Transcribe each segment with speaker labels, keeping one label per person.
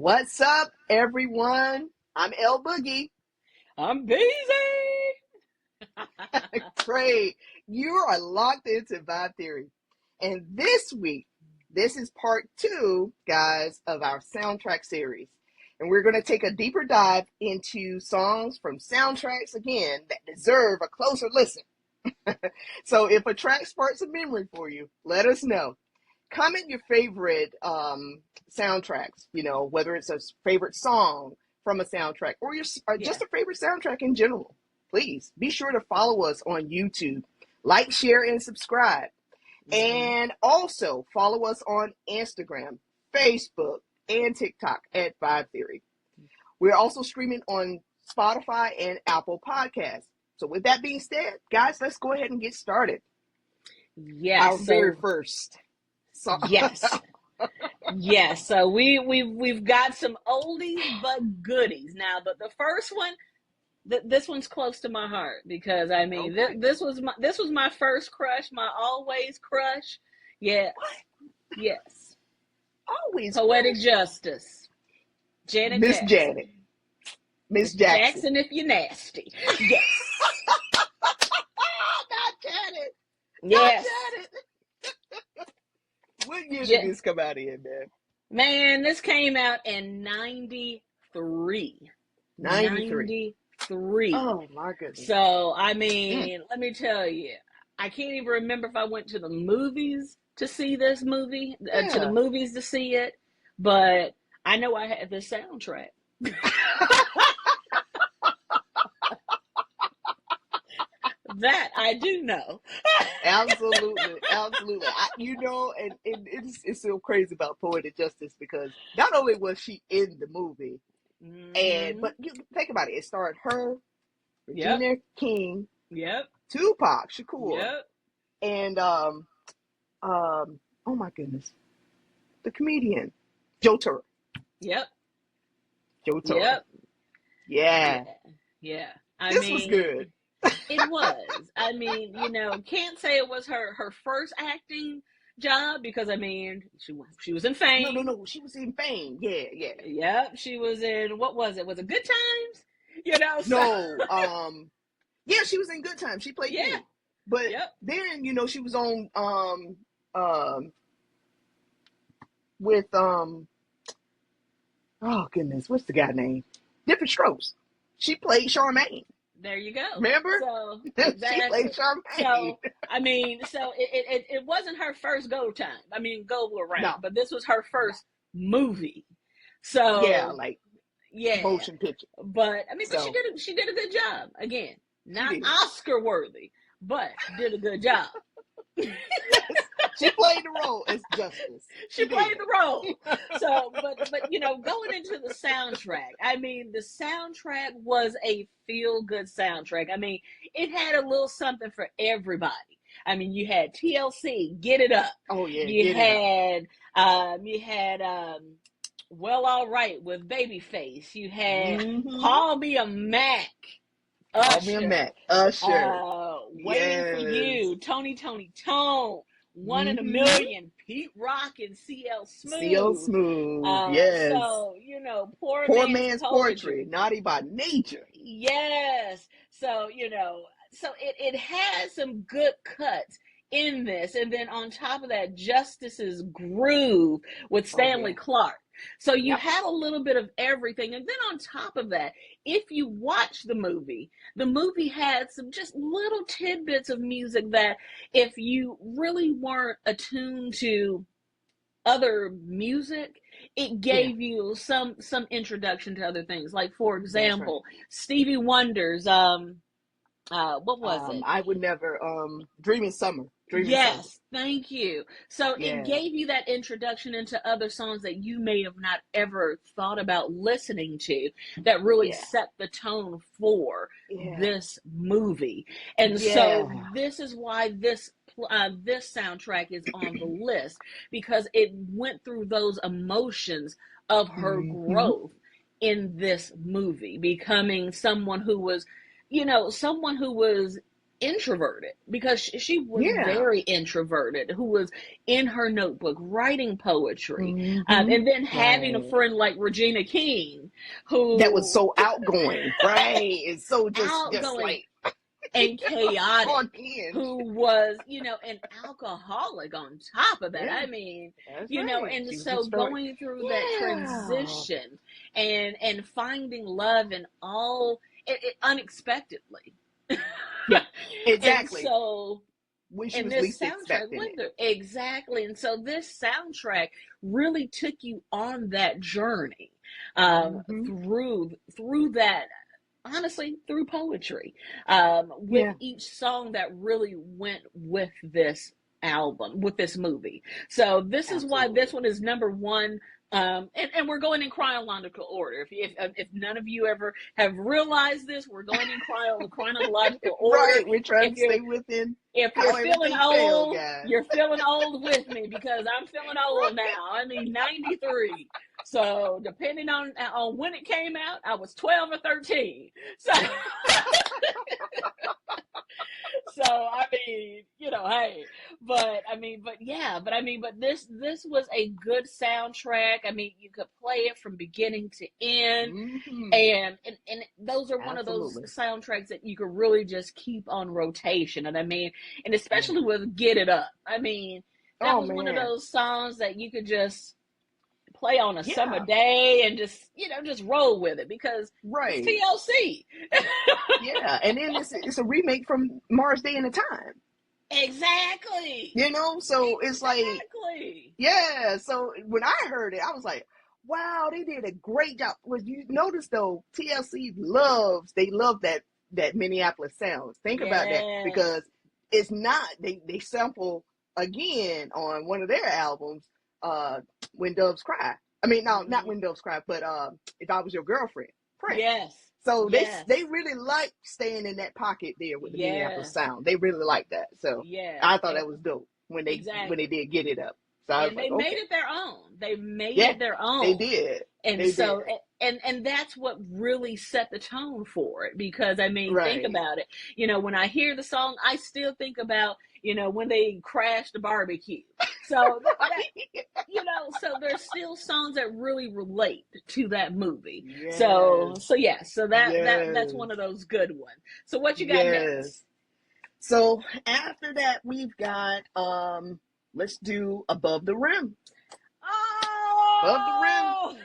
Speaker 1: What's up, everyone? I'm El Boogie.
Speaker 2: I'm busy.
Speaker 1: Great. You are locked into Vibe Theory. And this week, this is part two, guys, of our soundtrack series. And we're going to take a deeper dive into songs from soundtracks, again, that deserve a closer listen. So if a track sparks a memory for you, let us know. Comment your favorite soundtracks, whether it's a favorite song from a soundtrack or just a favorite soundtrack in general. Please be sure to follow us on YouTube. Like, share, and subscribe. And also follow us on Instagram, Facebook, and TikTok at Vibe Theory. We're also streaming on Spotify and Apple Podcasts. So with that being said, guys, let's go ahead and get started.
Speaker 2: Yes.
Speaker 1: Our very first song.
Speaker 2: Yes. So we've got some oldies but goodies now, but the first one, this one's close to my heart because this was my first crush, my always crush. Yeah.
Speaker 1: What?
Speaker 2: Yes.
Speaker 1: Always
Speaker 2: Poetic
Speaker 1: crush.
Speaker 2: Justice. Janet
Speaker 1: Miss
Speaker 2: Jackson.
Speaker 1: Janet. Miss
Speaker 2: Jackson if you're nasty. Yes.
Speaker 1: Not Janet.
Speaker 2: Yes.
Speaker 1: Not Janet. What year did this come out in, man?
Speaker 2: Man, this came out in 93.
Speaker 1: 93. Oh, my goodness.
Speaker 2: So, let me tell you, I can't even remember if I went to the movies to see this movie, to the movies to see it, but I know I had the soundtrack. That I do know.
Speaker 1: Absolutely. And it's so crazy about Poetic Justice because not only was she in the movie, but you think about it. It starred her, Regina King, Tupac Shakur, and oh my goodness, the comedian Joe Turk. Joe Turk. Yeah.
Speaker 2: This
Speaker 1: was good.
Speaker 2: It was. Can't say it was her first acting job because she was in Fame.
Speaker 1: No, she was in Fame. Yeah.
Speaker 2: Yep, she was in, what was it? Was it Good Times?
Speaker 1: Yeah, she was in Good Times. She played me. But then, she was on with oh goodness, what's the guy name? Different Strokes. She played Charmaine.
Speaker 2: There you go.
Speaker 1: Remember?
Speaker 2: So
Speaker 1: exactly. She played Charmaine.
Speaker 2: So it wasn't her first go around.
Speaker 1: No.
Speaker 2: But this was her first movie. So
Speaker 1: motion picture.
Speaker 2: But she did a good job. Again, not Oscar worthy, but did a good job.
Speaker 1: She played the role as Justice.
Speaker 2: She played the role. So, but going into the soundtrack, the soundtrack was a feel-good soundtrack. It had a little something for everybody. You had TLC, Get It Up.
Speaker 1: Oh yeah.
Speaker 2: You had Well All Right with Babyface. You had Call Me a Mac. Usher. Waiting for You, Tony Tone, One in a Million, Pete Rock and CL Smooth.
Speaker 1: Yes.
Speaker 2: So, Poor Man's Poetry,
Speaker 1: Naughty by Nature.
Speaker 2: Yes. So, it has some good cuts in this. And then on top of that, Justice's Groove with Stanley Clarke. So you had a little bit of everything. And then on top of that, if you watch the movie had some just little tidbits of music that if you really weren't attuned to other music, it gave you some introduction to other things. Like, for example, Stevie Wonder's, what was it?
Speaker 1: I Would Never, Dreaming Summer.
Speaker 2: Yes, thank you. So it gave you that introduction into other songs that you may have not ever thought about listening to that really set the tone for this movie. And so this is why this soundtrack is on the list, because it went through those emotions of her growth in this movie, becoming someone who was introverted, because she was
Speaker 1: Yeah.
Speaker 2: very introverted, who was in her notebook writing poetry,
Speaker 1: Mm-hmm.
Speaker 2: and then having a
Speaker 1: Right.
Speaker 2: friend like Regina King,
Speaker 1: That was
Speaker 2: who
Speaker 1: so outgoing, right? It's so just
Speaker 2: outgoing
Speaker 1: like
Speaker 2: and chaotic,
Speaker 1: on hinge.
Speaker 2: who was, an alcoholic on top of that.
Speaker 1: Yeah,
Speaker 2: I mean,
Speaker 1: that's right.
Speaker 2: and
Speaker 1: She was a
Speaker 2: so
Speaker 1: story.
Speaker 2: going through that
Speaker 1: Yeah.
Speaker 2: transition and finding love in all unexpectedly.
Speaker 1: Yeah.
Speaker 2: And
Speaker 1: Exactly.
Speaker 2: so
Speaker 1: When she
Speaker 2: and
Speaker 1: was
Speaker 2: this
Speaker 1: least
Speaker 2: soundtrack
Speaker 1: expecting
Speaker 2: went
Speaker 1: it.
Speaker 2: there exactly, and so this soundtrack really took you on that journey,
Speaker 1: Mm-hmm.
Speaker 2: through that, honestly, through poetry, with
Speaker 1: Yeah.
Speaker 2: each song that really went with this album, with this movie. So this is why this
Speaker 1: Absolutely.
Speaker 2: one is number one. And we're going in chronological order. If none of you ever have realized this, we're going in chronological order.
Speaker 1: Right. We're trying
Speaker 2: If
Speaker 1: to
Speaker 2: you're
Speaker 1: stay within
Speaker 2: if you're
Speaker 1: how
Speaker 2: feeling
Speaker 1: everything fell,
Speaker 2: old,
Speaker 1: guys.
Speaker 2: you're feeling old with me, because I'm feeling old
Speaker 1: Right.
Speaker 2: now. I mean, 93. So depending on when it came out, I was 12 or 13. So I mean, hey, but this was a good soundtrack. I mean, you could play it from beginning to end,
Speaker 1: Mm-hmm.
Speaker 2: and those are one of those
Speaker 1: Absolutely.
Speaker 2: soundtracks that you could really just keep on rotation. And I mean, and
Speaker 1: Yeah.
Speaker 2: especially with Get It Up. I mean, that
Speaker 1: Oh
Speaker 2: was one of
Speaker 1: man.
Speaker 2: those songs that you could just play on a summer
Speaker 1: Yeah.
Speaker 2: day and just roll with it, because it's
Speaker 1: Right.
Speaker 2: TLC.
Speaker 1: Yeah. And then it's a remake from Mars Day and the Time.
Speaker 2: Exactly.
Speaker 1: So it's like,
Speaker 2: Exactly.
Speaker 1: yeah. So when I heard it, I was like, wow, they did a great job. Well, you notice though, they love that Minneapolis sounds. Think about that,
Speaker 2: Yes.
Speaker 1: because it's not they sample again on one of their albums, uh, When Doves Cry. I mean, no, not
Speaker 2: Mm-hmm.
Speaker 1: When Doves Cry, but If I Was Your Girlfriend, Prince.
Speaker 2: Yes.
Speaker 1: So
Speaker 2: Yes.
Speaker 1: they really like staying in that pocket there with the Minneapolis
Speaker 2: Yes.
Speaker 1: sound. They really like that. So
Speaker 2: Yes.
Speaker 1: I thought that was dope when they
Speaker 2: Exactly.
Speaker 1: did Get It Up. So I was
Speaker 2: And
Speaker 1: like,
Speaker 2: they made
Speaker 1: okay,
Speaker 2: it their own. They made
Speaker 1: yeah,
Speaker 2: it their
Speaker 1: they
Speaker 2: own.
Speaker 1: did,
Speaker 2: And
Speaker 1: they did.
Speaker 2: so, and that's what really set the tone for it, because I mean, think
Speaker 1: Right.
Speaker 2: about it. When I hear the song, I still think about, when they crashed the barbecue. So so there's still songs that really relate to that movie.
Speaker 1: Yes.
Speaker 2: So that's
Speaker 1: Yes.
Speaker 2: one of those good ones. So what you got next?
Speaker 1: Yes. So after that, we've got let's do Above the Rim. Above the Rim.
Speaker 2: Oh,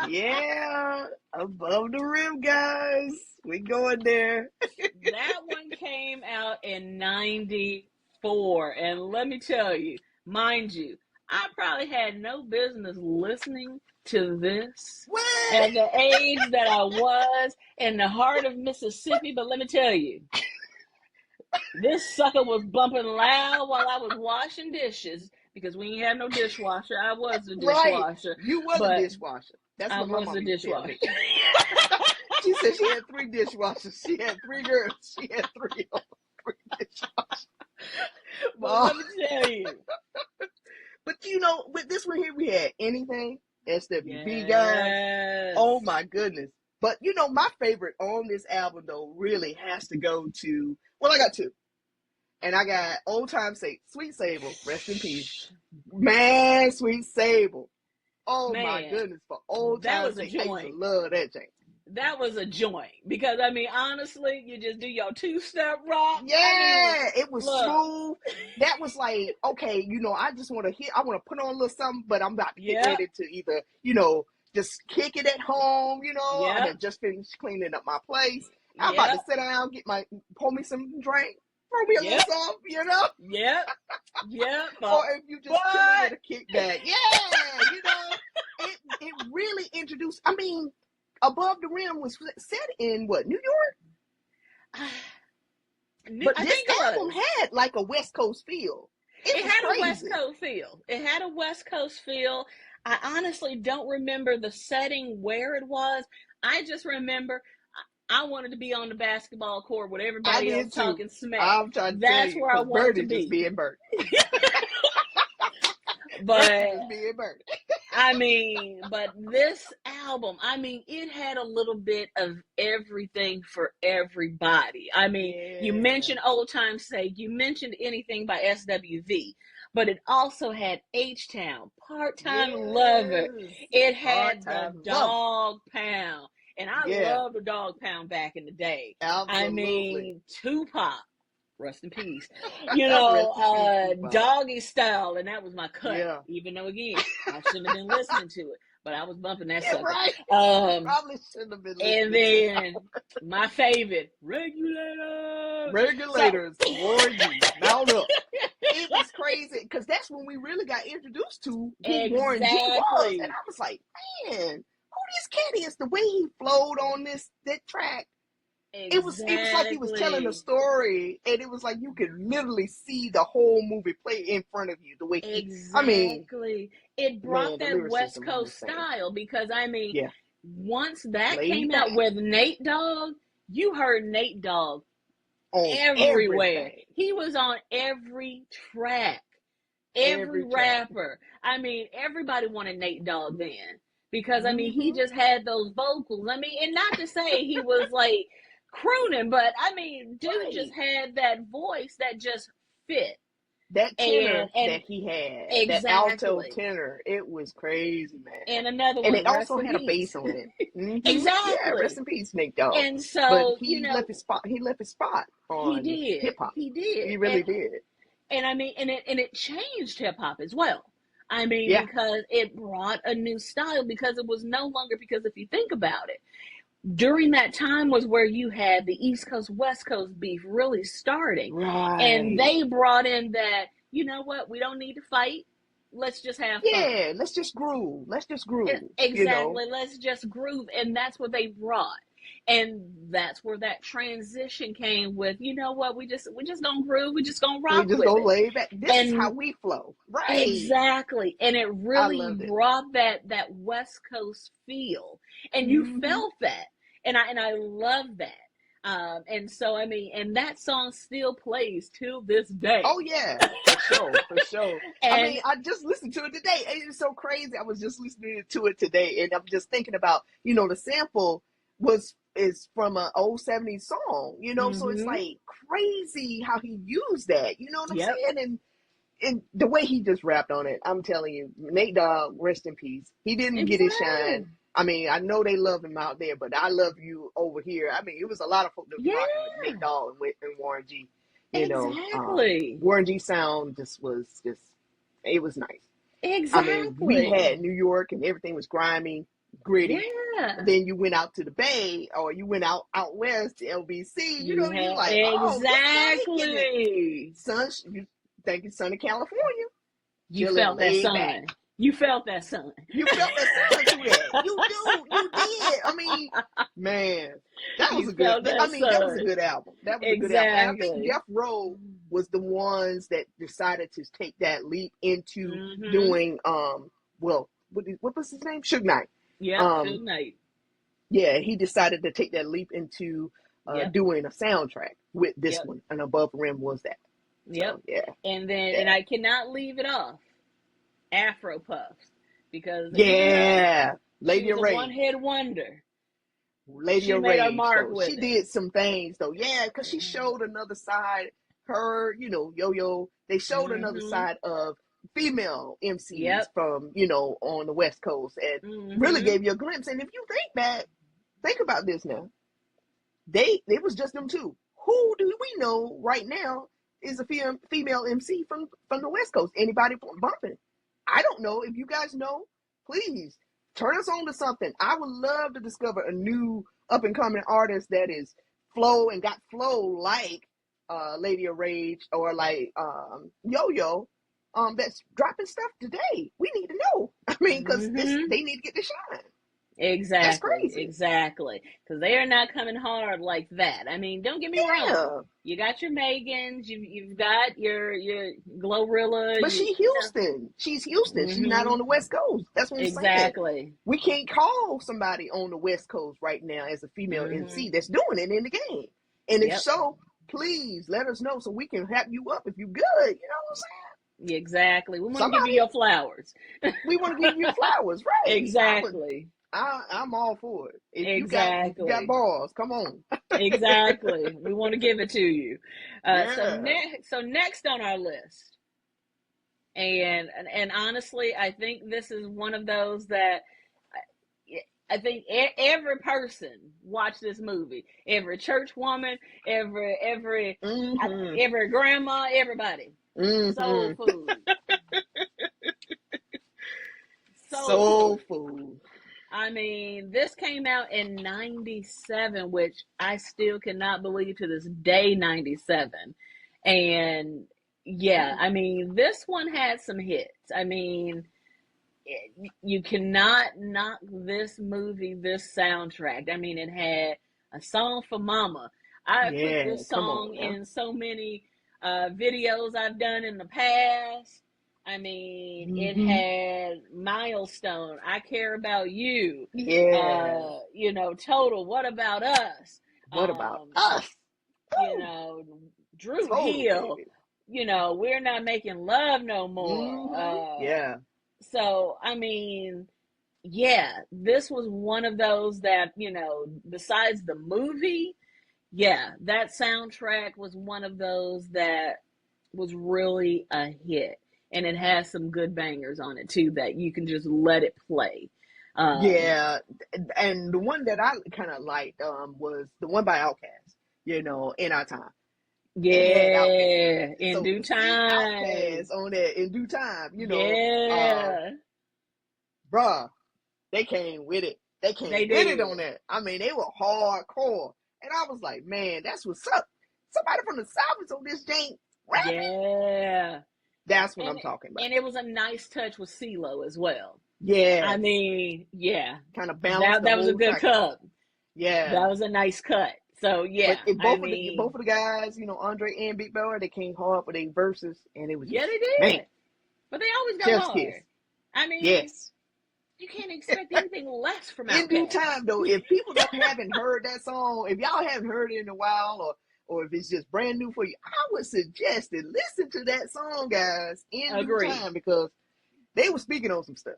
Speaker 1: Yeah, Above the Rim, guys. We going there.
Speaker 2: that one came out in 94. And let me tell you, mind you, I probably had no business listening to this
Speaker 1: What?
Speaker 2: at the age that I was, in the heart of Mississippi. But let me tell you, this sucker was bumping loud while I was washing dishes, because we ain't have no dishwasher. I was the
Speaker 1: Right.
Speaker 2: dishwasher,
Speaker 1: You were the
Speaker 2: but
Speaker 1: dishwasher. That's
Speaker 2: I
Speaker 1: what my
Speaker 2: was the
Speaker 1: mom used to tell
Speaker 2: dishwasher.
Speaker 1: me. She said she had three dishwashers. She had three girls. She had three dishwashers.
Speaker 2: But let me tell you,
Speaker 1: But with this one here, we had Anything, SWV, guys.
Speaker 2: yes,
Speaker 1: Oh my goodness. But my favorite on this album though really has to go to, well, I got two. And I got Old Time Sweet Sable, rest in peace. Man, Sweet Sable. Oh my
Speaker 2: man,
Speaker 1: goodness, for Old
Speaker 2: that
Speaker 1: Time
Speaker 2: was a
Speaker 1: Sake. I used to
Speaker 2: joint.
Speaker 1: love that thing.
Speaker 2: That was a joint, because I mean, honestly, you just do your two-step rock. I mean,
Speaker 1: Yeah, it was
Speaker 2: look,
Speaker 1: smooth. That was like, okay, I just want to I want to put on a little something, but I'm about to get
Speaker 2: yep,
Speaker 1: ready to either, just kick it at home, I
Speaker 2: yep,
Speaker 1: had just finished cleaning up my place. I'm about to
Speaker 2: yep,
Speaker 1: sit down, pour me some drink, throw me a little
Speaker 2: yep,
Speaker 1: something.
Speaker 2: yep, yep.
Speaker 1: Or if you just chilling
Speaker 2: But
Speaker 1: at a kickback. Yeah, it really introduced, I mean, Above the Rim was set in what, New York? But
Speaker 2: I
Speaker 1: this
Speaker 2: think it
Speaker 1: album
Speaker 2: was.
Speaker 1: had like a West Coast feel. It
Speaker 2: It
Speaker 1: was
Speaker 2: had a West
Speaker 1: crazy.
Speaker 2: Coast feel. It had a West Coast feel. I honestly don't remember the setting where it was. I just remember I wanted to be on the basketball court with
Speaker 1: I
Speaker 2: everybody else
Speaker 1: did too.
Speaker 2: talking smack.
Speaker 1: I'm trying to tell
Speaker 2: That's
Speaker 1: you,
Speaker 2: where I
Speaker 1: because
Speaker 2: wanted to
Speaker 1: Birdie just
Speaker 2: be.
Speaker 1: being Birdie. Birdie
Speaker 2: But
Speaker 1: just being Birdie.
Speaker 2: I mean, but this album, I mean, it had a little bit of everything for everybody. I mean, you
Speaker 1: Yeah.
Speaker 2: mentioned Old Time Sake, you mentioned anything by SWV, but it also had H-Town, Part Time Lover.
Speaker 1: Yes.
Speaker 2: It had the
Speaker 1: Part-time lover.
Speaker 2: Dog Pound. And I
Speaker 1: Yeah.
Speaker 2: loved the Dog Pound back in the day. I
Speaker 1: Absolutely.
Speaker 2: mean, Tupac, rest in peace.
Speaker 1: Rest in peace, Tupac.
Speaker 2: Doggy Style, and that was my cut.
Speaker 1: Yeah.
Speaker 2: Even though, again, I shouldn't have been listening to it, but I was bumping that
Speaker 1: Yeah,
Speaker 2: sucker.
Speaker 1: right. Probably shouldn't have been
Speaker 2: And
Speaker 1: listening to
Speaker 2: then my favorite, Regulator. So,
Speaker 1: Regulators, Warren G. Mount up. It was crazy because that's when we really got introduced to who Warren G was. And
Speaker 2: exactly,
Speaker 1: I was like, man, who this cat is? The way he flowed on that track. It was like he was telling a
Speaker 2: exactly,
Speaker 1: story, and it was like you could literally see the whole movie play in front of you. The way I mean,
Speaker 2: exactly. It brought
Speaker 1: man, the
Speaker 2: that West
Speaker 1: lyricism was
Speaker 2: Coast
Speaker 1: insane.
Speaker 2: style because, I mean,
Speaker 1: Yeah,
Speaker 2: once that
Speaker 1: laid
Speaker 2: came out
Speaker 1: back
Speaker 2: with Nate Dogg, you heard Nate Dogg
Speaker 1: on
Speaker 2: everywhere.
Speaker 1: everything,
Speaker 2: He was on every track, every
Speaker 1: every track.
Speaker 2: rapper. I mean, everybody wanted Nate Dogg then because, I mean, he
Speaker 1: Mm-hmm.
Speaker 2: just had those vocals. I mean, and not to say he was like crooning, but I mean, dude just
Speaker 1: Right.
Speaker 2: had that voice that just fit.
Speaker 1: That tenor
Speaker 2: And
Speaker 1: that he had, that alto
Speaker 2: exactly.
Speaker 1: tenor, it was crazy, man.
Speaker 2: And another
Speaker 1: And
Speaker 2: one,
Speaker 1: it
Speaker 2: rest
Speaker 1: also
Speaker 2: in
Speaker 1: had a bass
Speaker 2: peace.
Speaker 1: on it. Mm-hmm. Yeah, rest
Speaker 2: Exactly.
Speaker 1: in peace, Nate Dogg.
Speaker 2: And
Speaker 1: But
Speaker 2: so,
Speaker 1: he left his spot. He left his spot
Speaker 2: he
Speaker 1: on
Speaker 2: did.
Speaker 1: hip hop.
Speaker 2: He did.
Speaker 1: He really did.
Speaker 2: And I mean, and it changed hip hop as well. I mean,
Speaker 1: Yeah.
Speaker 2: because it brought a new style because it was no longer, because if you think about it, during that time was where you had the East Coast West Coast beef really starting. And
Speaker 1: Right.
Speaker 2: they brought in that, you know what, we don't need to fight. Let's just have fun.
Speaker 1: Yeah. Let's just groove. Let's just groove. You know.
Speaker 2: Exactly. Let's just groove. And that's what they brought. And that's where that transition came with, you know what, we just gonna groove, we just gonna
Speaker 1: We
Speaker 2: rock
Speaker 1: just
Speaker 2: with
Speaker 1: gonna
Speaker 2: it.
Speaker 1: lay back. This is how
Speaker 2: And
Speaker 1: we flow. Right.
Speaker 2: exactly. And it
Speaker 1: I
Speaker 2: really
Speaker 1: loved it.
Speaker 2: brought that West Coast feel. And you
Speaker 1: Mm-hmm.
Speaker 2: felt that. And I love that. And so, I mean, and that song still plays to this day.
Speaker 1: Oh yeah, for sure, for sure. I
Speaker 2: And
Speaker 1: mean, I just listened to it today. It's so crazy. I was just listening to it today, and I'm just thinking about, the sample is from an old '70s song, so it's
Speaker 2: mm-hmm.
Speaker 1: like crazy how he used that. You know what I'm
Speaker 2: Yep.
Speaker 1: saying? And the way he just rapped on it, I'm telling you, Nate Dogg, rest in peace. He didn't get his shine.
Speaker 2: Exactly.
Speaker 1: I mean, I know they love him out there, but I love you over here. I mean, it was a lot of folk that was
Speaker 2: Yeah.
Speaker 1: rocking with Nate Dogg and Warren G.
Speaker 2: Exactly.
Speaker 1: Warren G sound it was nice. I mean, we
Speaker 2: Exactly.
Speaker 1: had New York and everything was grimy, gritty.
Speaker 2: Yeah.
Speaker 1: Then you went out to the Bay or you went out west to LBC.
Speaker 2: You
Speaker 1: You're
Speaker 2: had
Speaker 1: like, oh, this guy getting it.
Speaker 2: exactly.
Speaker 1: Thank you, sunny California.
Speaker 2: You
Speaker 1: Chilling,
Speaker 2: felt that
Speaker 1: laid
Speaker 2: sun.
Speaker 1: back.
Speaker 2: You felt that sun.
Speaker 1: You felt that sun through that. You did. I mean, man, that was
Speaker 2: You
Speaker 1: a good.
Speaker 2: felt that
Speaker 1: I mean, that was a
Speaker 2: sun.
Speaker 1: good album. That was a good album. And I think
Speaker 2: Exactly.
Speaker 1: Death Row was the ones that decided to take that leap into
Speaker 2: Mm-hmm.
Speaker 1: doing well, what was his name? Suge Knight.
Speaker 2: Yep. Good night.
Speaker 1: Yeah, he decided to take that leap into
Speaker 2: Yep.
Speaker 1: doing a soundtrack with this
Speaker 2: Yep.
Speaker 1: one, and Above Rim was that.
Speaker 2: Yep.
Speaker 1: So, yeah.
Speaker 2: And then,
Speaker 1: Yeah.
Speaker 2: and I cannot leave it off, Afro Puffs, because
Speaker 1: Yeah, Lady
Speaker 2: she was
Speaker 1: of
Speaker 2: a
Speaker 1: Rage.
Speaker 2: one-hit wonder.
Speaker 1: Lady
Speaker 2: She
Speaker 1: of
Speaker 2: made her
Speaker 1: Rage,
Speaker 2: mark
Speaker 1: though.
Speaker 2: with
Speaker 1: She
Speaker 2: it.
Speaker 1: did some things, though. Yeah, because she showed another side. Her, Yo-Yo, they showed another
Speaker 2: Mm-hmm.
Speaker 1: side of female MCs
Speaker 2: Yep.
Speaker 1: from, on the West Coast and really
Speaker 2: Mm-hmm.
Speaker 1: gave you a glimpse. And if you think about this now. It was just them two. Who do we know right now is a female MC from the West Coast? Anybody bumping? I don't know. If you guys know, please turn us on to something. I would love to discover a new up and coming artist that is got flow like Lady of Rage or like Yo-Yo that's dropping stuff today. We need to know. I mean, because
Speaker 2: Mm-hmm.
Speaker 1: they need to get the shine. That's
Speaker 2: Exactly,
Speaker 1: crazy.
Speaker 2: exactly. Because they are not coming hard like that. I mean, don't get me wrong.
Speaker 1: Yeah.
Speaker 2: You got your Megans, you've got your Glorilla.
Speaker 1: But she's Houston. She's Houston. She's not
Speaker 2: Mm-hmm.
Speaker 1: on the West Coast. That's what I'm saying.
Speaker 2: Exactly.
Speaker 1: We can't call somebody on the West Coast right now as a female MC that's doing it in the game. And if
Speaker 2: Yep.
Speaker 1: so, please let us know so we can help you up if you good. You know what I'm saying?
Speaker 2: Exactly. We want to give you
Speaker 1: Somebody,
Speaker 2: your flowers.
Speaker 1: we want to give you flowers, right?
Speaker 2: Exactly.
Speaker 1: I'm all for it. If you got
Speaker 2: Exactly.
Speaker 1: balls, come on.
Speaker 2: Exactly. We want to give it to you.
Speaker 1: Yeah.
Speaker 2: So next on our list, and honestly, I think this is one of those that I think every person watched this movie. Every church woman,
Speaker 1: Mm-hmm.
Speaker 2: every grandma, everybody. Soul
Speaker 1: Mm-hmm.
Speaker 2: food. Soul
Speaker 1: Soul
Speaker 2: food.
Speaker 1: food.
Speaker 2: I mean, this came out in 97, which I still cannot believe to this day, 97. And yeah, I mean, this one had some hits. I mean, you cannot knock this movie, this soundtrack. I mean, it had a song for Mama. I put
Speaker 1: Yeah,
Speaker 2: this
Speaker 1: come on
Speaker 2: song
Speaker 1: now.
Speaker 2: in so many videos I've done in the past. I mean, it
Speaker 1: Mm-hmm.
Speaker 2: had Milestone, I Care About You,
Speaker 1: Yeah.
Speaker 2: Total, What About Us?
Speaker 1: What about
Speaker 2: Um,
Speaker 1: us?
Speaker 2: you
Speaker 1: Woo!
Speaker 2: know, Drew
Speaker 1: Total
Speaker 2: Hill,
Speaker 1: baby.
Speaker 2: We're Not Making Love No More.
Speaker 1: Mm-hmm. Yeah.
Speaker 2: So, I mean, yeah, this was one of those that, besides the movie, yeah, that soundtrack was one of those that was really a hit. And it has some good bangers on it too that you can just let it play. Um,
Speaker 1: Yeah. And the one that I kind of liked was the one by Outkast, In Our Time. It had Outkast.
Speaker 2: yeah, in
Speaker 1: So
Speaker 2: due
Speaker 1: to see
Speaker 2: time.
Speaker 1: Outkast on that In Due Time,
Speaker 2: Yeah,
Speaker 1: bruh, they came with it. They
Speaker 2: they
Speaker 1: came with it on
Speaker 2: did.
Speaker 1: that. I mean, they were hardcore. And I was like, man, that's what's up. Somebody from the South is on this jank rapping.
Speaker 2: Yeah.
Speaker 1: That's what
Speaker 2: And
Speaker 1: I'm talking about.
Speaker 2: and it was a nice touch with CeeLo as well. I
Speaker 1: Yes.
Speaker 2: mean, yeah,
Speaker 1: Kind of balanced
Speaker 2: that
Speaker 1: the
Speaker 2: that was a
Speaker 1: whole
Speaker 2: good
Speaker 1: track out.
Speaker 2: cut.
Speaker 1: Yeah.
Speaker 2: That was a nice cut. So
Speaker 1: But
Speaker 2: yeah,
Speaker 1: if
Speaker 2: I
Speaker 1: both
Speaker 2: mean,
Speaker 1: of the guys, Andre and Big Boy, they came hard for their verses, and it was
Speaker 2: yeah,
Speaker 1: just,
Speaker 2: they
Speaker 1: man,
Speaker 2: did. But they always go
Speaker 1: chef's kiss.
Speaker 2: hard. I mean,
Speaker 1: Yes.
Speaker 2: you can't expect anything less from
Speaker 1: In due
Speaker 2: Outkast.
Speaker 1: time, though, if people haven't heard that song, if y'all haven't heard it in a while, or if it's just brand new for you, I would suggest that listen to that song, guys, in due
Speaker 2: Agree.
Speaker 1: time, because they were speaking on some stuff.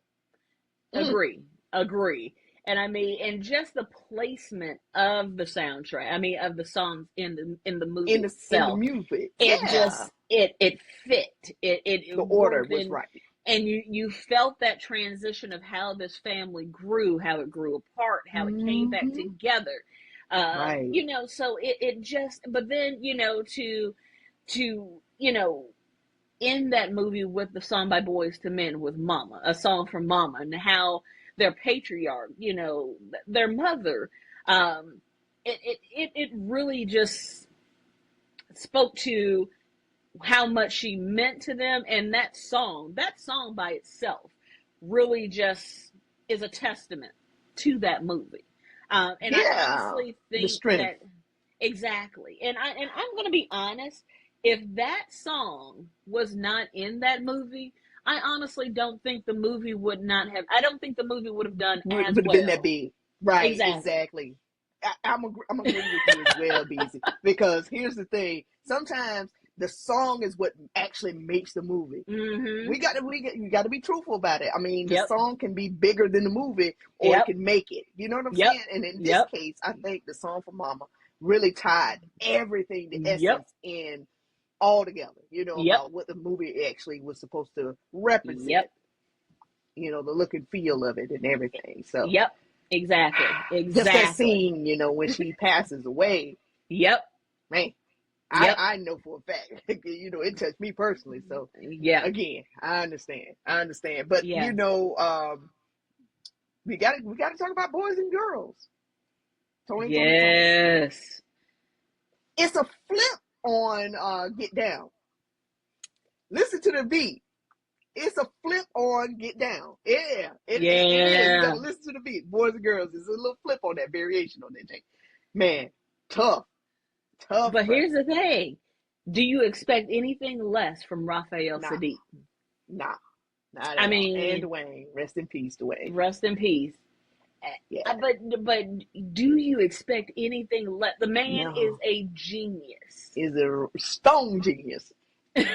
Speaker 1: Mm.
Speaker 2: Agree. Agree. And I mean, and just the placement of the soundtrack. I mean, of the songs in the
Speaker 1: In
Speaker 2: movie
Speaker 1: the
Speaker 2: itself.
Speaker 1: music,
Speaker 2: It
Speaker 1: yeah,
Speaker 2: just it fit. It
Speaker 1: the order
Speaker 2: worked
Speaker 1: was
Speaker 2: in,
Speaker 1: right.
Speaker 2: and you felt that transition of how this family grew, how it grew apart, how it came back
Speaker 1: Mm-hmm.
Speaker 2: together.
Speaker 1: Right.
Speaker 2: So it just, but then to in that movie with the song by Boys to Men with Mama, a song from Mama, and how their patriarch, their mother, um, it really just spoke to how much she meant to them, and that song by itself really just is a testament to that movie. And I
Speaker 1: Yeah,
Speaker 2: honestly
Speaker 1: the
Speaker 2: think
Speaker 1: strength.
Speaker 2: that exactly. And I'm going to be honest, if that song was not in that movie, I honestly don't think the movie would not have. I don't think the movie would have done
Speaker 1: Would
Speaker 2: as
Speaker 1: have been that
Speaker 2: well.
Speaker 1: big. Right,
Speaker 2: Exactly.
Speaker 1: exactly. I'm agree with you as well, Beezy. Because here's the thing: sometimes the song is what actually makes the movie.
Speaker 2: Mm-hmm.
Speaker 1: You got to be truthful about it. I mean, the
Speaker 2: Yep.
Speaker 1: song can be bigger than the movie, or it
Speaker 2: Yep.
Speaker 1: can make it. You know what I'm
Speaker 2: Yep.
Speaker 1: saying? And in this
Speaker 2: Yep.
Speaker 1: case, I think the song for Mama really tied everything, the
Speaker 2: Yep.
Speaker 1: essence, in all together.
Speaker 2: Yep.
Speaker 1: About what the movie actually was supposed to
Speaker 2: Yep.
Speaker 1: represent. The look and feel of it and everything. So
Speaker 2: Yep. Exactly.
Speaker 1: just that
Speaker 2: Exactly.
Speaker 1: scene, when she passes away,
Speaker 2: Yep.
Speaker 1: man,
Speaker 2: Yep.
Speaker 1: I know for a fact, it touched me personally. So
Speaker 2: Yeah.
Speaker 1: again, I understand. But
Speaker 2: Yeah.
Speaker 1: we gotta talk about boys and girls. Tony, Tony, Tony.
Speaker 2: Yes.
Speaker 1: It's a flip on Get Down. Listen to the beat. It's a flip on Get Down. Yeah, it is. You gotta
Speaker 2: Yeah.
Speaker 1: listen to the beat. Boys and girls. It's a little flip on that variation on that thing. Man, tough
Speaker 2: But
Speaker 1: track.
Speaker 2: here's the thing. Do you expect anything less from Raphael
Speaker 1: Nah,
Speaker 2: Sadiq?
Speaker 1: nah, not
Speaker 2: I
Speaker 1: at all. And
Speaker 2: mean,
Speaker 1: Dwayne, rest in peace, Dwayne.
Speaker 2: rest in peace.
Speaker 1: Yeah,
Speaker 2: But do you expect anything less? The man is
Speaker 1: no,
Speaker 2: a genius.
Speaker 1: is a stone genius.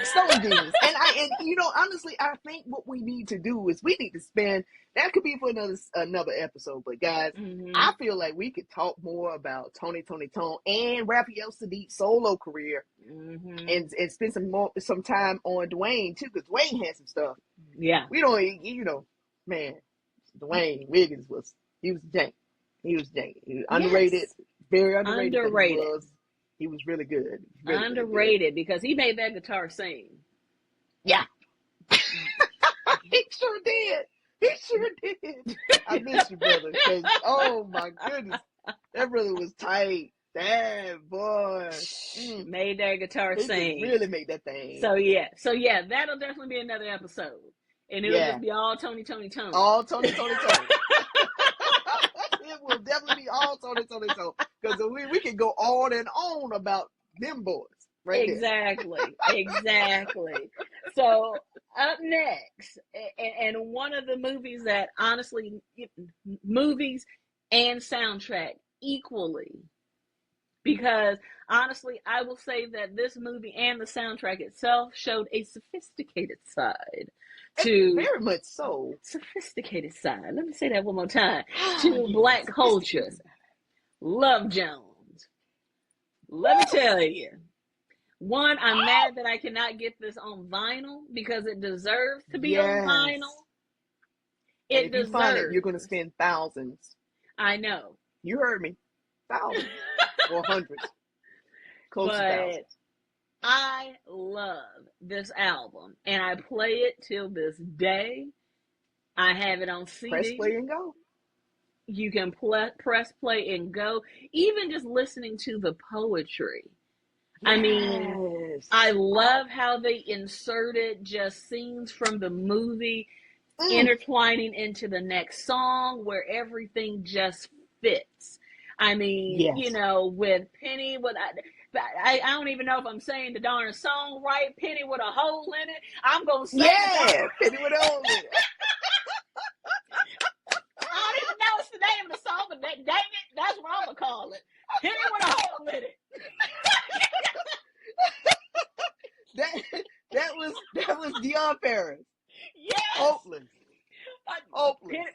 Speaker 1: Stone genius. And honestly, I think what we need to do is we need to spend, that could be for another episode, but guys, I feel like we could talk more about Tony Tone and Raphael Sadiq's solo career, and spend some time on Dwayne too, because Dwayne had some stuff.
Speaker 2: Yeah.
Speaker 1: We don't, man, Dwayne Wiggins he was jank. He was underrated, very underrated. But he was really good. Really,
Speaker 2: underrated,
Speaker 1: really good.
Speaker 2: because he made that guitar sing.
Speaker 1: Yeah. He sure did. I miss you, brother, because oh my goodness, that brother was tight. Damn, boy.
Speaker 2: Made that guitar sing.
Speaker 1: He really made that thing.
Speaker 2: So yeah, that'll definitely be another episode. And it'll just be all Tony.
Speaker 1: All Tony. It will definitely be all Tony. Because we can go on and on about them boys. Right
Speaker 2: exactly. So up next, and one of the movies that honestly, movies and soundtrack equally, because honestly, I will say that this movie and the soundtrack itself showed a sophisticated side to
Speaker 1: very much so.
Speaker 2: Sophisticated side. Let me say that one more time. To Black culture. Love Jones. Let me tell you. One, I'm mad that I cannot get this on vinyl because it deserves to be on vinyl.
Speaker 1: If you find it, you're going to spend thousands.
Speaker 2: I know.
Speaker 1: You heard me. Thousands or hundreds. Close to thousands.
Speaker 2: I love this album, and I play it till this day. I have it on CD.
Speaker 1: Press play and go.
Speaker 2: You can press play and go. Even just listening to the poetry. I mean, I love how they inserted just scenes from the movie intertwining into the next song where everything just fits. I mean, with Penny, I don't even know if I'm saying the darn song right. Penny with a hole in it. I'm going to say
Speaker 1: Penny with a hole in it.
Speaker 2: I don't even know it's the name of the song, but dang it, that's what I'm going to call it. Penny with a hole in it.
Speaker 1: that was Dion Paris.
Speaker 2: Yes.
Speaker 1: Hopeless.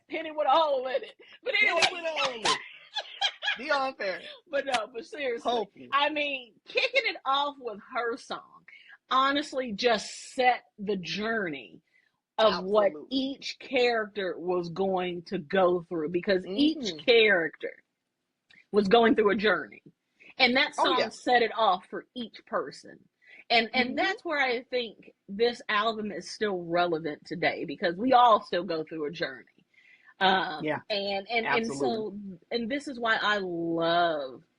Speaker 2: Penny with a hole in it. But anyway.
Speaker 1: Penny with a hole in it. Dion Paris.
Speaker 2: But seriously.
Speaker 1: Hopeless.
Speaker 2: I mean, kicking it off with her song honestly just set the journey of what each character was going to go through, because each character was going through a journey. And that song set it off for each person. And that's where I think this album is still relevant today, because we all still go through a journey. And so this is why I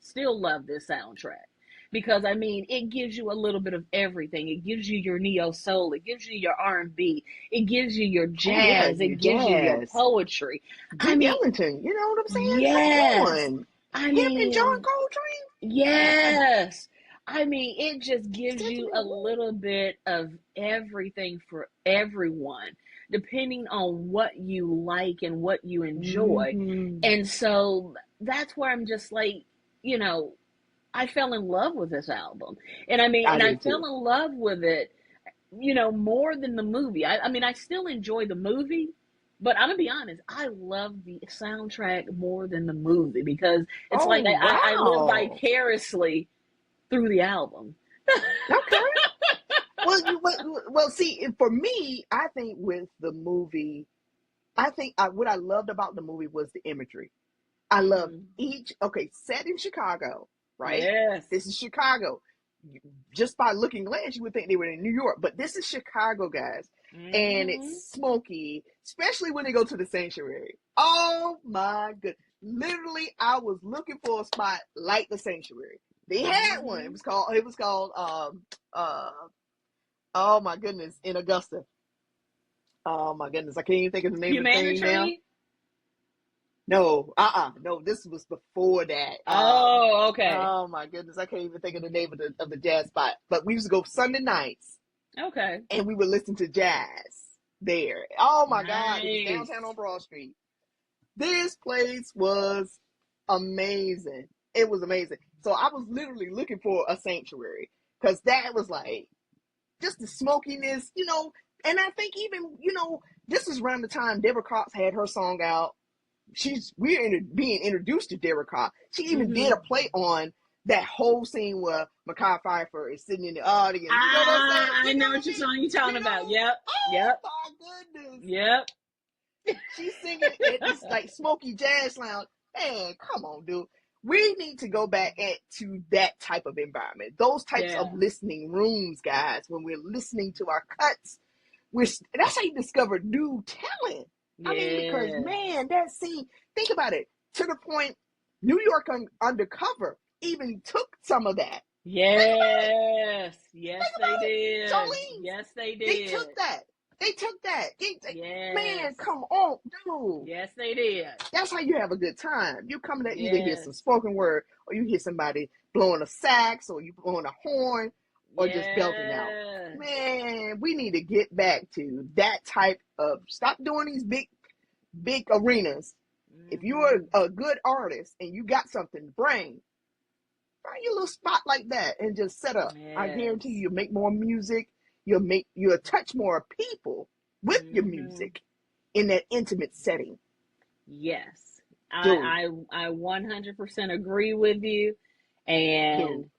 Speaker 2: still love this soundtrack, because I mean, it gives you a little bit of everything. It gives you your neo soul, it gives you your R&B, it gives you your jazz, it gives you your poetry.
Speaker 1: Ellington, you know what I'm saying?
Speaker 2: Yes.
Speaker 1: Him and John Coltrane.
Speaker 2: Yes. I mean, it just gives you a little bit of everything for everyone, depending on what you like and what you enjoy. And so that's where I'm just like, I fell in love with this album. And I mean, I fell in love with it, more than the movie. I mean, I still enjoy the movie, but I'm going to be honest, I love the soundtrack more than the movie, because it's I live vicariously through the album.
Speaker 1: Okay. Well, see, for me, I think with the movie, what I loved about the movie was the imagery. I loved set in Chicago, right?
Speaker 2: Yes.
Speaker 1: This is Chicago. Just by looking glass, you would think they were in New York, but this is Chicago, guys. And it's smoky, especially when they go to the sanctuary. Oh my goodness. Literally, I was looking for a spot like the sanctuary. They had one. It was called oh my goodness, in Augusta. Oh my goodness, I can't even think of the name of the thing now. No, no, this was before that.
Speaker 2: Oh, okay.
Speaker 1: Oh my goodness, I can't even think of the name of the jazz spot. But we used to go Sunday nights.
Speaker 2: Okay.
Speaker 1: And we would listen to jazz there. Oh my God, it was downtown on Broad Street. This place was amazing. It was amazing. So I was literally looking for a sanctuary, because that was like, just the smokiness, and I think even, this is around the time Deborah Cox had her song out. We're being introduced to Deborah Cox. She even did a play on that whole scene where Mekhi Phifer is sitting in the audience. You know what I'm saying?
Speaker 2: I know what song you're talking about. Yep.
Speaker 1: Oh
Speaker 2: yep.
Speaker 1: my goodness.
Speaker 2: Yep.
Speaker 1: She's singing at this like smoky jazz lounge. Man, come on, dude. We need to go back to that type of environment. Those types of listening rooms, guys, when we're listening to our cuts. That's how you discover new talent.
Speaker 2: Yeah.
Speaker 1: I mean, because, man, that scene, think about it. To the point, New York Undercover even took some of that.
Speaker 2: Yes. Yes, they did.
Speaker 1: Jolene,
Speaker 2: yes, they did.
Speaker 1: They took that.
Speaker 2: Yes.
Speaker 1: Man, come on, dude.
Speaker 2: Yes, they did.
Speaker 1: That's how you have a good time. You come to either hear some spoken word, or you hear somebody blowing a sax, or you blowing a horn, or just belting out. Man, we need to get back to that type of, stop doing these big arenas. If you're a good artist and you got something to bring, find your little spot like that and just set up. I guarantee you'll make more music. You'll touch more people with your music in that intimate setting.
Speaker 2: Yes. I 100% agree with you. And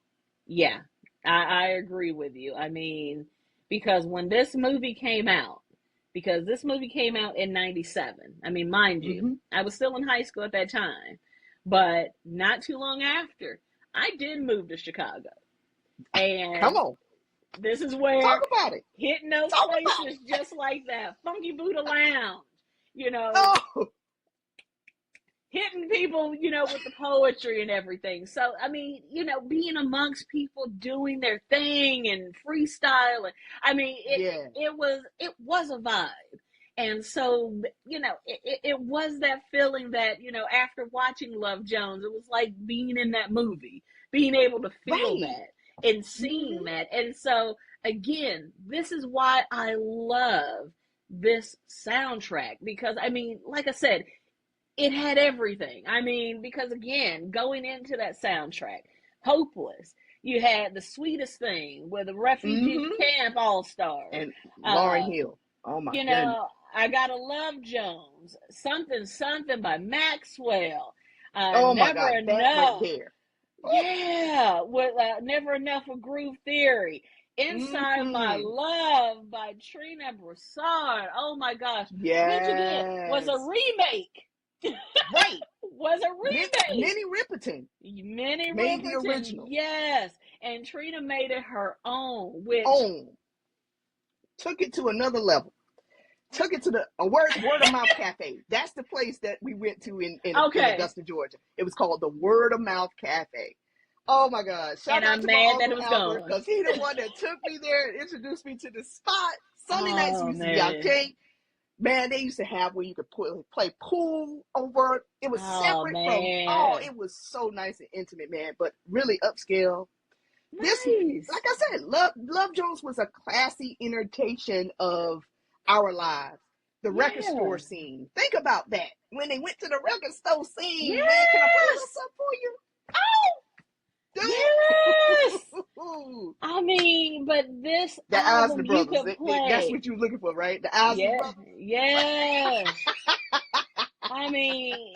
Speaker 2: yeah, I agree with you. I mean, because when this movie came out in 97. I mean, mind you, I was still in high school at that time, but not too long after, I did move to Chicago. And
Speaker 1: come on.
Speaker 2: This is where
Speaker 1: talk about it.
Speaker 2: Hitting those places just like that. Funky Buddha Lounge, hitting people, with the poetry and everything. So, I mean, being amongst people doing their thing and freestyling. I mean, it was a vibe. And so, it was that feeling that, after watching Love Jones, it was like being in that movie, being able to feel that and seeing that. And so, again, this is why I love this soundtrack, because, I mean, like I said, it had everything. I mean, because again, going into that soundtrack, Hopeless, you had The Sweetest Thing with the Refugee Camp All-Stars.
Speaker 1: And Lauryn Hill. Oh my goodness.
Speaker 2: I Gotta Love Jones. Something by Maxwell.
Speaker 1: Oh my
Speaker 2: Never
Speaker 1: God,
Speaker 2: Enough.
Speaker 1: that right there.
Speaker 2: Yeah, with Never Enough of Groove Theory. Inside My Love by Trina Broussard. Oh my gosh.
Speaker 1: Yes.
Speaker 2: Which again was a remake.
Speaker 1: Right.
Speaker 2: Was a remake.
Speaker 1: Minnie Riperton.
Speaker 2: Made
Speaker 1: Riperton, the original.
Speaker 2: Yes. And Trina made it her own.
Speaker 1: Took it to another level. Took it to the word of mouth cafe. That's the place that we went to in Augusta, Georgia. It was called the Word of Mouth Cafe. Oh my God! Shout out to my Uncle Albert, because he the one that took me there and introduced me to the spot. Sunday nights we used to be arcade. Man, they used to have where you could play pool over. It was separate from. Oh, it was so nice and intimate, man. But really upscale.
Speaker 2: Nice.
Speaker 1: This, like I said, Love Jones was a classy invitation of our lives. The record store scene. Think about that. When they went to the record store scene, man, can I play a little something for you? Oh!
Speaker 2: Yes! I mean, but this
Speaker 1: the
Speaker 2: album
Speaker 1: Isley Brothers,
Speaker 2: you could play.
Speaker 1: That's what you were looking for, right? The Isley Brothers?
Speaker 2: Yes. I mean,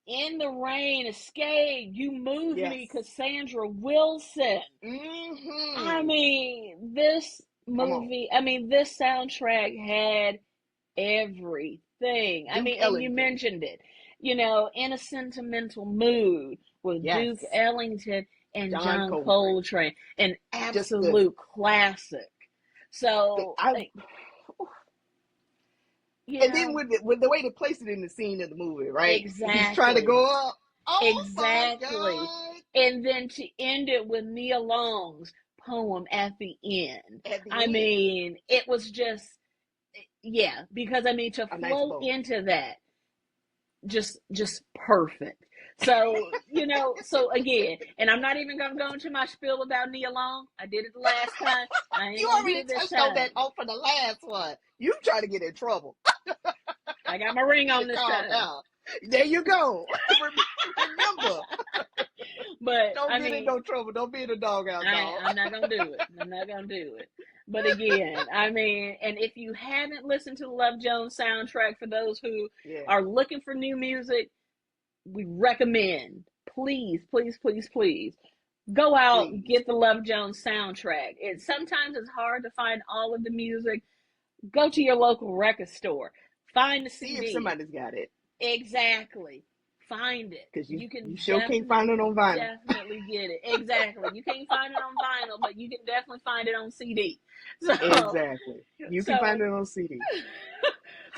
Speaker 2: In the Rain, Escape, You Move Me, Cassandra Wilson. I mean, this movie, this soundtrack had everything. I mean, Ellington. And you mentioned it, In a Sentimental Mood with Duke Ellington and John Coltrane. An absolute classic. So, and
Speaker 1: then with the way they placed it in the scene of the movie, right?
Speaker 2: Exactly.
Speaker 1: He's trying to go up.
Speaker 2: Oh, exactly. And then to end it with Nia Long's poem at the end. Mean, it was just, because to flow into that, just perfect. So, so again, and I'm not even going to go into my spiel about Nia Long. I did it the last time.
Speaker 1: You already touched on that for the last one. You try to get in trouble.
Speaker 2: I got my ring on this time.
Speaker 1: There you go. Remember.
Speaker 2: But
Speaker 1: Don't
Speaker 2: I
Speaker 1: get in
Speaker 2: mean,
Speaker 1: no trouble. Don't be in the doghouse, dog.
Speaker 2: I'm not gonna do it. I'm not gonna do it. But again, I mean, and if you haven't listened to the Love Jones soundtrack, for those who
Speaker 1: Yeah,
Speaker 2: are looking for new music, we recommend, please, please, please, please, go out and
Speaker 1: please.
Speaker 2: get the Love Jones soundtrack. Sometimes it's hard to find all of the music. Go to your local record store, find the
Speaker 1: See if
Speaker 2: CD.
Speaker 1: somebody's got it.
Speaker 2: Exactly. Find it.
Speaker 1: Because
Speaker 2: You
Speaker 1: you
Speaker 2: can
Speaker 1: sure can't find it on vinyl.
Speaker 2: definitely get it. Exactly. You can't find it on vinyl, but you can definitely find it on CD. So,
Speaker 1: Exactly. You can find
Speaker 2: so,
Speaker 1: it on CD.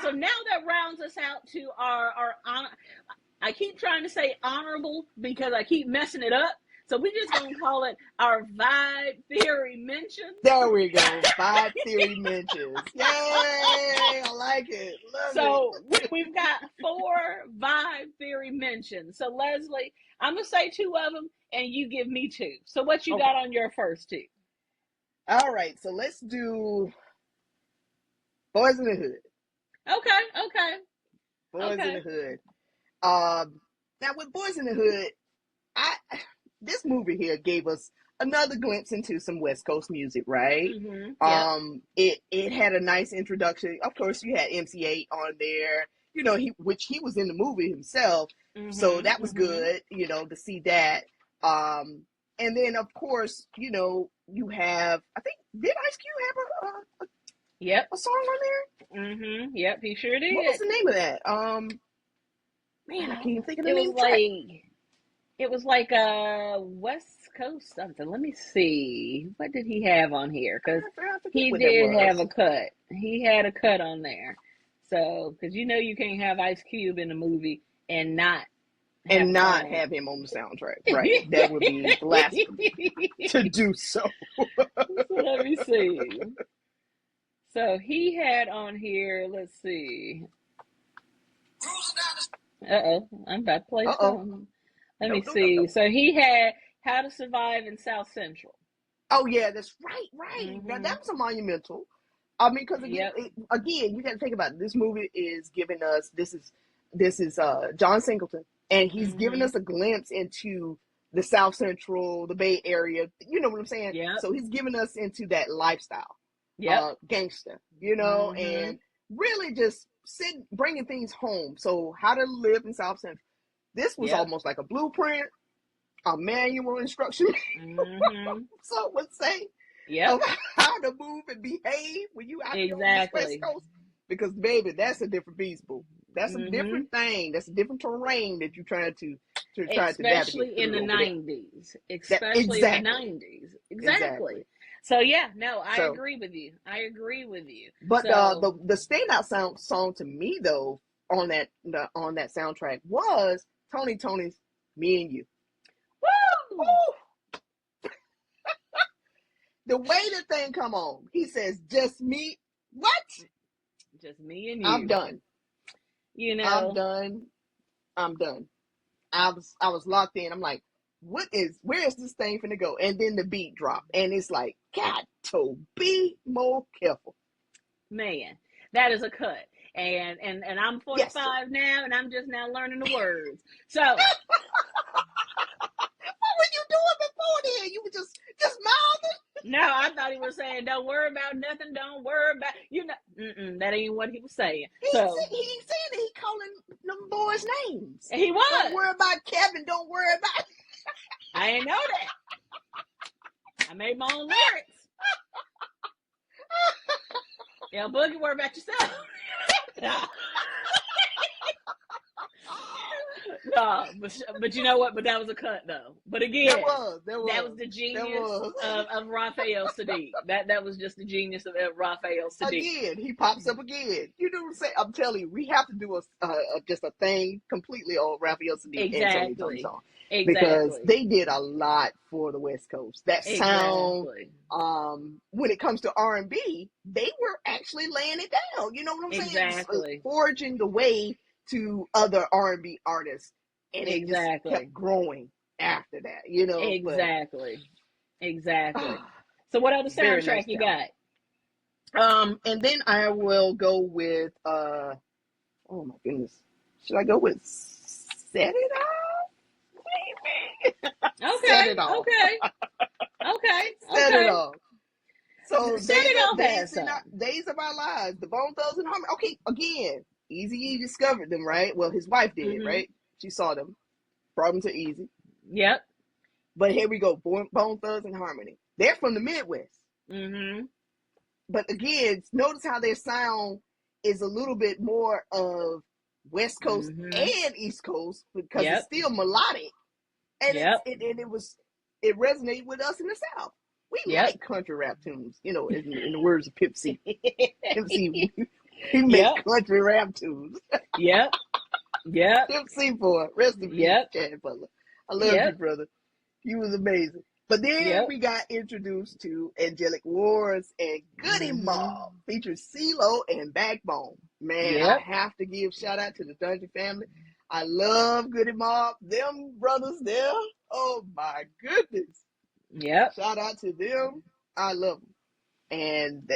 Speaker 2: so now that rounds us out to our I keep trying to say honorable because I keep messing it up. So we're just gonna call it our Vibe Theory mentions.
Speaker 1: There we go. Vibe Theory mentions. Yay! I like it. Love it.
Speaker 2: So we've got 4 Vibe Theory mentions. So Leslie, I'm gonna say 2 of them, and you give me 2. So what you
Speaker 1: Okay.
Speaker 2: got on your first 2?
Speaker 1: All right. So let's do Boys in the Hood.
Speaker 2: Okay.
Speaker 1: Boys in
Speaker 2: Okay.
Speaker 1: the Hood. Now with Boys in the Hood, I this movie here gave us another glimpse into some West Coast music, right?
Speaker 2: Mm-hmm. Yep.
Speaker 1: It had a nice introduction. Of course, you had MC8 on there, he was in the movie himself, so that was good, to see that. And then of course, you have, I think, did Ice Cube have
Speaker 2: Yep.
Speaker 1: a song on there?
Speaker 2: Mm-hmm. Yep. He sure did.
Speaker 1: What was the name of that? Man, I can't even think of the
Speaker 2: It
Speaker 1: name
Speaker 2: was
Speaker 1: of the track.
Speaker 2: West Coast something. Let me see. What did he have on here? Because
Speaker 1: I forget
Speaker 2: he
Speaker 1: what that
Speaker 2: did have
Speaker 1: was.
Speaker 2: a cut. He had a cut on there. So, because you can't have Ice Cube in a movie and not have
Speaker 1: And
Speaker 2: a
Speaker 1: not
Speaker 2: song.
Speaker 1: have him on the soundtrack, right? That would be blasphemy to do so.
Speaker 2: So let me see. So he had on here, let's see. Uh-oh, I'm about to play
Speaker 1: Uh-oh.
Speaker 2: something. Let me
Speaker 1: No, no, no,
Speaker 2: see.
Speaker 1: no.
Speaker 2: So he had How to Survive in South Central.
Speaker 1: Oh, yeah, that's right, right. Now,
Speaker 2: Mm-hmm.
Speaker 1: that was a monumental. I mean, because
Speaker 2: Yep.
Speaker 1: again, you got to think about it. This movie is giving us, this is John Singleton, and he's giving
Speaker 2: Mm-hmm.
Speaker 1: us a glimpse into the South Central, the Bay Area. You know what I'm saying?
Speaker 2: Yep.
Speaker 1: So he's giving us into that lifestyle,
Speaker 2: Yep.
Speaker 1: gangster,
Speaker 2: Mm-hmm.
Speaker 1: and really just bringing things home. So how to live in South Central. This was
Speaker 2: Yep.
Speaker 1: almost like a blueprint, a manual instruction,
Speaker 2: Mm-hmm.
Speaker 1: some would say,
Speaker 2: Yep.
Speaker 1: of how to move and behave when you out here on this West
Speaker 2: Exactly.
Speaker 1: Coast. Because baby, that's a different beast, boo. That's a
Speaker 2: Mm-hmm.
Speaker 1: different thing. That's a different terrain that you're trying to navigate
Speaker 2: Especially in
Speaker 1: through
Speaker 2: the
Speaker 1: over there.
Speaker 2: 90s.
Speaker 1: That
Speaker 2: Especially in the
Speaker 1: exactly,
Speaker 2: 90s. Exactly.
Speaker 1: exactly.
Speaker 2: So yeah, no, I
Speaker 1: So,
Speaker 2: agree with you. I agree with you.
Speaker 1: but
Speaker 2: So
Speaker 1: the standout song to me though on that soundtrack was Tony's "Me and You."
Speaker 2: woo!
Speaker 1: Woo! The way the thing come on, he says, "Just me." What?
Speaker 2: Just me and
Speaker 1: I'm
Speaker 2: you.
Speaker 1: done.
Speaker 2: You
Speaker 1: I'm
Speaker 2: know,
Speaker 1: done. I'm done. I was locked in. I'm like, where is this thing finna go? And then the beat drop, and it's like, got to be more careful.
Speaker 2: man, that is a cut. And I'm
Speaker 1: Yes, sir.
Speaker 2: 45 now, and I'm just now learning the words. So
Speaker 1: What were you doing before then? You were just mouthing.
Speaker 2: no, I thought he was saying, "Don't worry about nothing. Don't worry about that ain't what he was saying." So
Speaker 1: He saying that he calling them boys names.
Speaker 2: he
Speaker 1: Don't
Speaker 2: was.
Speaker 1: worry about Kevin. Don't worry about.
Speaker 2: I didn't know that. I made my own lyrics. Yeah, Boogie, worry about yourself. No, but you know what? But that was a cut though. But again,
Speaker 1: There
Speaker 2: that
Speaker 1: was,
Speaker 2: was the
Speaker 1: there
Speaker 2: genius
Speaker 1: was.
Speaker 2: of Raphael Sadiq. That was just the genius of Raphael Sadiq.
Speaker 1: Again, he pops up again. You know what I'm saying? I'm telling you, we have to do just a thing completely on Raphael Sadiq and Tony
Speaker 2: Exactly.
Speaker 1: song because
Speaker 2: Exactly.
Speaker 1: they did a lot for the West Coast. That sound,
Speaker 2: Exactly.
Speaker 1: when it comes to R&B, they were actually laying it down. You know what I'm saying?
Speaker 2: Exactly.
Speaker 1: Forging the way to other R&B artists, and it just
Speaker 2: Exactly.
Speaker 1: kept growing after that. But
Speaker 2: Exactly. Exactly. So what other
Speaker 1: very
Speaker 2: soundtrack
Speaker 1: nice
Speaker 2: you
Speaker 1: talent.
Speaker 2: got?
Speaker 1: And then I will go with oh my goodness. Should I go with Set It Off? Set
Speaker 2: Okay.
Speaker 1: it off.
Speaker 2: Okay. Okay.
Speaker 1: Set it
Speaker 2: Okay.
Speaker 1: off. So
Speaker 2: Set it off as something.
Speaker 1: days of our lives, the Bone Thugs and Harmony. Okay, again, Easy E discovered them, right? Well, his wife did,
Speaker 2: Mm-hmm.
Speaker 1: right? She saw them, brought them to Easy.
Speaker 2: Yep.
Speaker 1: But here we go, Bone Thugs and Harmony. They're from the Midwest.
Speaker 2: Mm-hmm.
Speaker 1: But again, notice how their sound is a little bit more of West Coast
Speaker 2: Mm-hmm.
Speaker 1: and East Coast because it's
Speaker 2: Yep.
Speaker 1: still melodic, and
Speaker 2: Yep.
Speaker 1: it resonated with us in the South. We
Speaker 2: Yep.
Speaker 1: like country rap tunes, in the words of Pip C. Pip C, he
Speaker 2: Yep.
Speaker 1: make country rap tunes.
Speaker 2: Yep. Yep.
Speaker 1: Pip C, boy, rest in peace,
Speaker 2: Yep.
Speaker 1: Chad Butler. I love you,
Speaker 2: Yep.
Speaker 1: brother. He was amazing. But then
Speaker 2: Yep.
Speaker 1: we got introduced to Angelic Wars and Goody
Speaker 2: Mm-hmm.
Speaker 1: Mob, featuring CeeLo and Backbone. Man, I
Speaker 2: Yep.
Speaker 1: have to give shout out to the Dungeon family. I love Goody Mob. Them brothers there. Oh my goodness.
Speaker 2: Yep.
Speaker 1: Shout out to them. I love them. And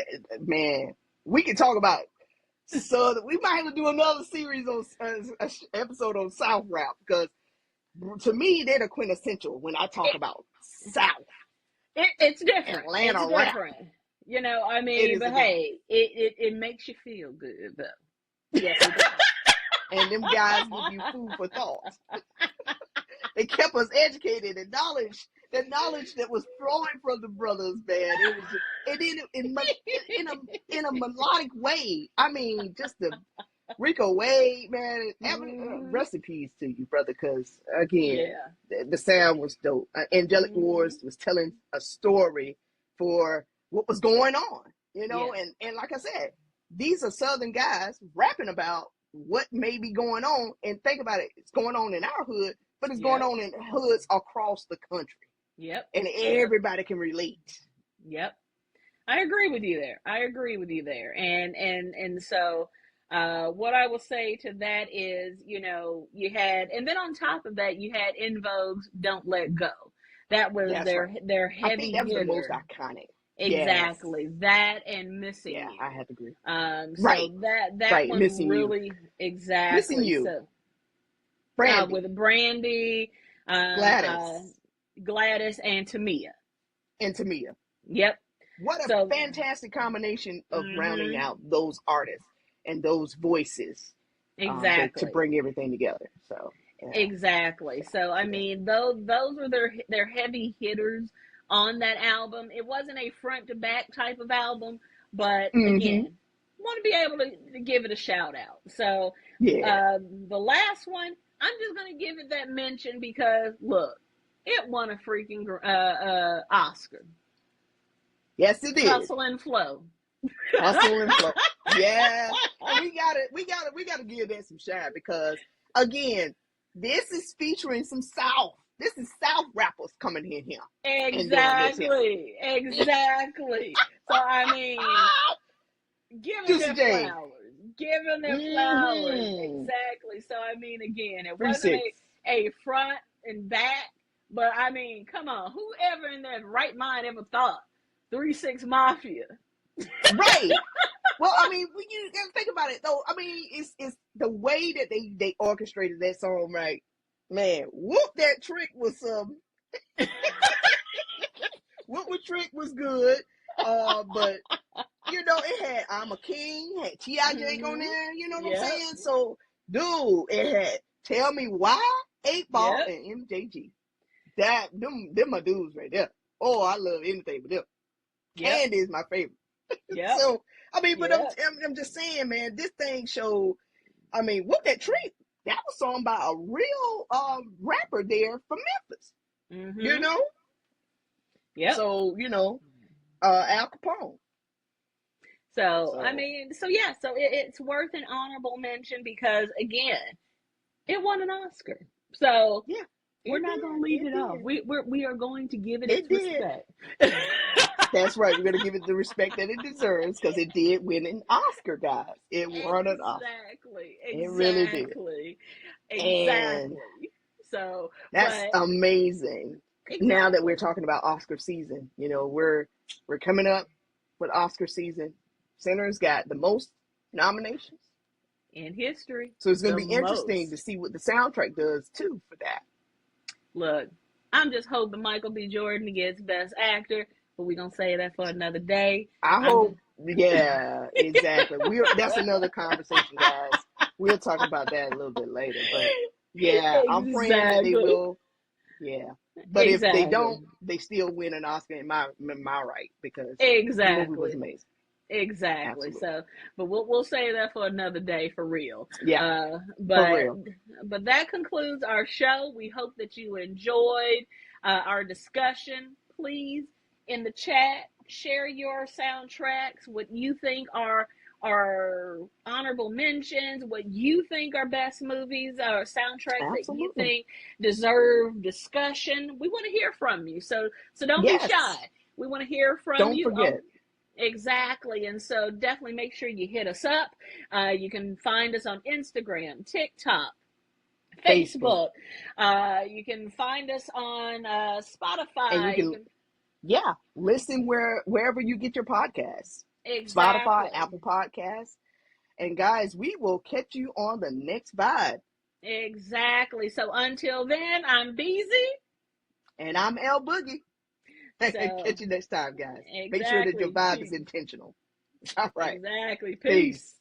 Speaker 1: man, we can talk about Southern. We might have to do another series on episode on South rap because to me they're the quintessential when I talk about South.
Speaker 2: It's different.
Speaker 1: Atlanta
Speaker 2: It's
Speaker 1: rap.
Speaker 2: different. I
Speaker 1: It
Speaker 2: mean,
Speaker 1: is
Speaker 2: but
Speaker 1: a different.
Speaker 2: hey, it makes you feel good though.
Speaker 1: Yes, it does. And them guys give you food for thought. They kept us educated and the knowledge that was flowing from the brothers, man. It was just, in a melodic way. I mean, just the Rico Wade, man. Rest in peace to you, brother. Because again,
Speaker 2: Yeah.
Speaker 1: the sound was dope. Angelic Wars
Speaker 2: Mm-hmm.
Speaker 1: was telling a story for what was going on,
Speaker 2: Yeah.
Speaker 1: and like I said, these are Southern guys rapping about what may be going on. And think about it, it's going on in our hood, but it's going
Speaker 2: Yep.
Speaker 1: on in hoods across the country.
Speaker 2: Yep.
Speaker 1: And everybody can relate.
Speaker 2: Yep. I agree with you there. And so what I will say to that is, you had, and then on top of that, you had In Vogue's Don't Let Go. That was
Speaker 1: That's right.
Speaker 2: their
Speaker 1: I think
Speaker 2: heavy
Speaker 1: that was the
Speaker 2: hitter.
Speaker 1: most iconic.
Speaker 2: Exactly.
Speaker 1: Yes.
Speaker 2: That and Missing
Speaker 1: Yeah,
Speaker 2: You.
Speaker 1: I have to agree.
Speaker 2: So
Speaker 1: Right.
Speaker 2: that
Speaker 1: Right.
Speaker 2: one
Speaker 1: Missing
Speaker 2: really
Speaker 1: You.
Speaker 2: exactly.
Speaker 1: Missing You.
Speaker 2: So
Speaker 1: Brandy.
Speaker 2: with Brandy, Gladys and Tamia. Yep.
Speaker 1: What a fantastic combination of rounding out those artists and those voices.
Speaker 2: Exactly.
Speaker 1: To bring everything together. So yeah.
Speaker 2: Exactly. So I mean, those were their heavy hitters on that album. It wasn't a front to back type of album, but again, want to be able to give it a shout out. So the last one, I'm just going to give it that mention because look, it won a freaking Oscar.
Speaker 1: Yes, it did.
Speaker 2: Hustle and Flow.
Speaker 1: Hustle and Flow. Yeah, and we gotta give that some shine because again, this is featuring some South. This is South rappers coming in here.
Speaker 2: Exactly. So I mean, giving them flowers. Exactly. So I mean, again, it wasn't a front and back, but I mean, come on, whoever in their right mind ever thought 3-6 Mafia?
Speaker 1: Right. Well, I mean, when you think about it, though, I mean, it's the way that they orchestrated that song, right? Man, Whoop That Trick was Whoop Trick was good, but it had I'm a King, had T.I. Jake on there, you know what I'm saying? So, dude, it had Tell Me Why, 8 Ball, and MJG. Them my dudes right there. Oh, I love anything but them. Candy is my favorite. So, I mean, but I'm just saying, man, this thing showed, I mean, Whoop That Trick, that was sung by a real rapper there from Memphis. You know?
Speaker 2: Yeah.
Speaker 1: So, Al Capone.
Speaker 2: So, I mean, so it's worth an honorable mention because, again, it won an Oscar. So, we're not going to leave it off. We are going to give it its respect.
Speaker 1: That's right. We're going to give it the respect that it deserves because it did win an Oscar, guys. It won an Oscar.
Speaker 2: Exactly.
Speaker 1: It really did.
Speaker 2: Exactly. So
Speaker 1: that's amazing. Exactly. Now that we're talking about Oscar season, we're coming up with Oscar season. Center's got the most nominations
Speaker 2: in history.
Speaker 1: So it's going to be interesting to see what the soundtrack does too for that.
Speaker 2: Look, I'm just hoping Michael B. Jordan gets Best Actor, but we're gonna say that for another day.
Speaker 1: I
Speaker 2: I'm just
Speaker 1: hope, yeah, exactly. That's another conversation, guys. We'll talk about that a little bit later. But yeah, I'm praying that they
Speaker 2: exactly,
Speaker 1: will. Yeah, but if they
Speaker 2: exactly,
Speaker 1: don't, they still win an Oscar in my right because the movie was
Speaker 2: exactly.
Speaker 1: amazing.
Speaker 2: Exactly.
Speaker 1: Absolutely.
Speaker 2: So, but we'll say that for another day for real.
Speaker 1: Yeah,
Speaker 2: Uh,
Speaker 1: for
Speaker 2: but
Speaker 1: real.
Speaker 2: but that concludes our show. We hope that you enjoyed our discussion. Please in the chat share your soundtracks, what you think are honorable mentions, what you think are best movies or soundtracks that you
Speaker 1: Absolutely.
Speaker 2: think deserve discussion. We want to hear from you. So don't be shy.
Speaker 1: Yes.
Speaker 2: We want to hear from
Speaker 1: Don't
Speaker 2: you.
Speaker 1: forget.
Speaker 2: Exactly. And so definitely make sure you hit us up. You can find us on Instagram, TikTok,
Speaker 1: Facebook.
Speaker 2: Facebook. You can find us on
Speaker 1: And you
Speaker 2: Spotify. You
Speaker 1: can,
Speaker 2: can
Speaker 1: yeah, listen wherever you get your podcasts. Spotify,
Speaker 2: exactly,
Speaker 1: Apple Podcasts. And guys, we will catch you on the next vibe.
Speaker 2: exactly. So until then, I'm Beezy.
Speaker 1: And I'm L Boogie.
Speaker 2: So
Speaker 1: Catch you next time, guys. Make sure that your
Speaker 2: exactly,
Speaker 1: vibe is intentional. All right.
Speaker 2: exactly. Peace.
Speaker 1: Peace.